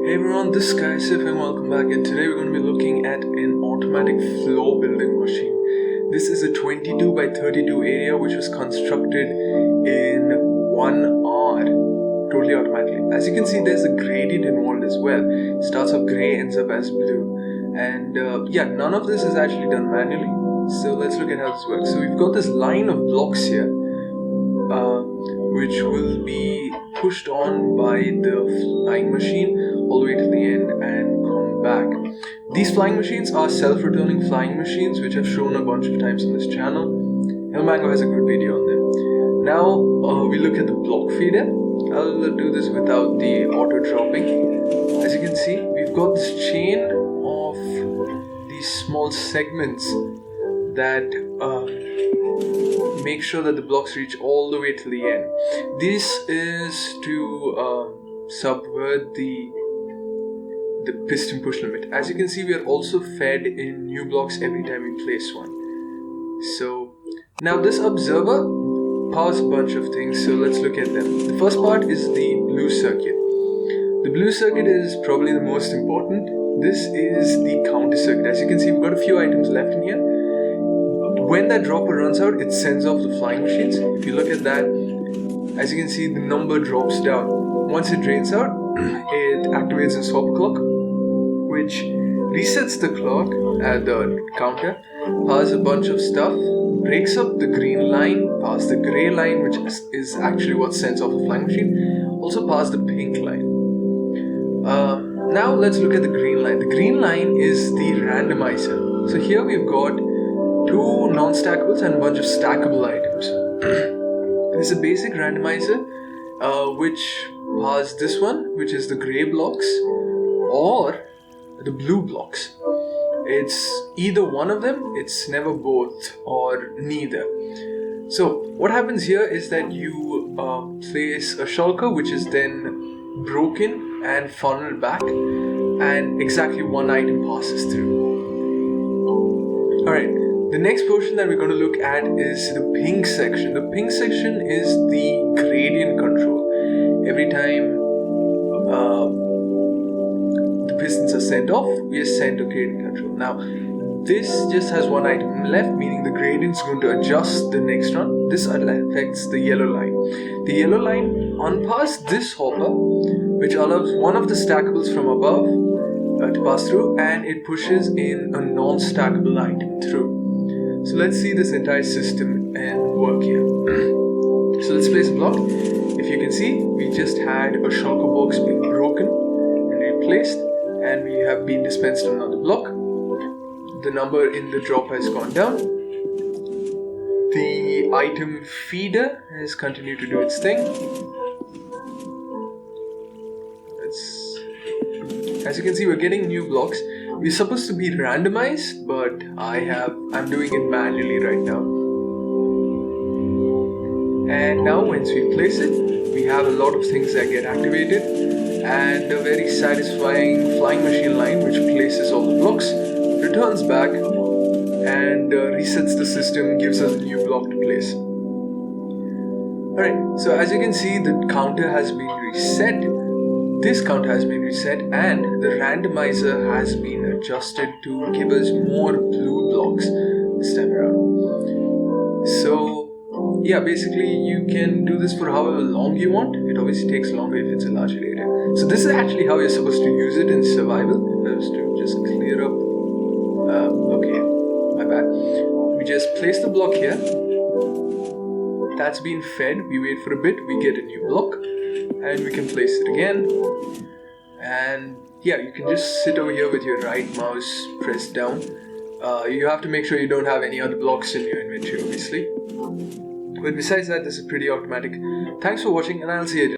Hey everyone, this is Kaisif and welcome back, and today we're going to be looking at an automatic floor building machine. This is a 22 by 32 area which was constructed in 1 hour, totally automatically. As you can see, there's a gradient involved as well. It starts off grey, ends up as blue, and none of this is actually done manually. So let's look at how this works. So we've got this line of blocks here which will be pushed on by the flying machine all the way to the end and come back. These flying machines are self-returning flying machines which I've shown a bunch of times on this channel. Hillmango has a good video on them. Now we look at the block feeder. I'll do this without the auto dropping. As you can see, we've got this chain of these small segments that make sure that the blocks reach all the way to the end. This is to subvert the piston push limit. As you can see, we are also fed in new blocks every time we place one. So now this observer powers a bunch of things, so let's look at them. The first part is the blue circuit. The blue circuit is probably the most important. This is the counter circuit. As you can see, we've got a few items left in here. When that dropper runs out, it sends off the flying machines. If you look at that, as you can see, the number drops down. Once it drains out, it activates a swap clock, which resets the clock at the counter, powers a bunch of stuff, breaks up the green line, powers the grey line, which is actually what sends off the flying machine, also powers the pink line. Now let's look at the green line. The green line is the randomizer. So here we've got two non-stackables and a bunch of stackable items. There's a basic randomizer which powers this one, which is the grey blocks, or the blue blocks. It's either one of them, it's never both or neither. So what happens here is that you place a shulker which is then broken and funneled back, and exactly one item passes through. Alright. The next portion that we're going to look at is the pink section. The pink section is the gradient control. Every time the pistons are sent off, we are sent to gradient control. Now, this just has one item left, meaning the gradient is going to adjust the next run. This affects the yellow line. The yellow line unpasses this hopper, which allows one of the stackables from above to pass through, and it pushes in a non-stackable item through. So let's see this entire system and work here. So let's place a block. If you can see, we just had a shulker box being broken and replaced, and we have been dispensed another block. The number in the drop has gone down. The item feeder has continued to do its thing. As you can see, we're getting new blocks. We're supposed to be randomized, but I'm doing it manually right now. And now once we place it, we have a lot of things that get activated, and a very satisfying flying machine line which places all the blocks, returns back, and resets the system, gives us a new block to place. Alright, so as you can see, the counter has been reset. This counter has been reset, and the randomizer has been adjusted to give us more blue blocks this time around. So yeah, basically you can do this for however long you want. It obviously takes longer if it's a larger area. So this is actually how you're supposed to use it in survival. If I was to just clear up, okay, my bad. We just place the block here. That's been fed. We wait for a bit. We get a new block, and we can place it again. And yeah, you can just sit over here with your right mouse pressed down. You have to make sure you don't have any other blocks in your inventory, obviously. But besides that, this is pretty automatic. Thanks for watching, and I'll see you again.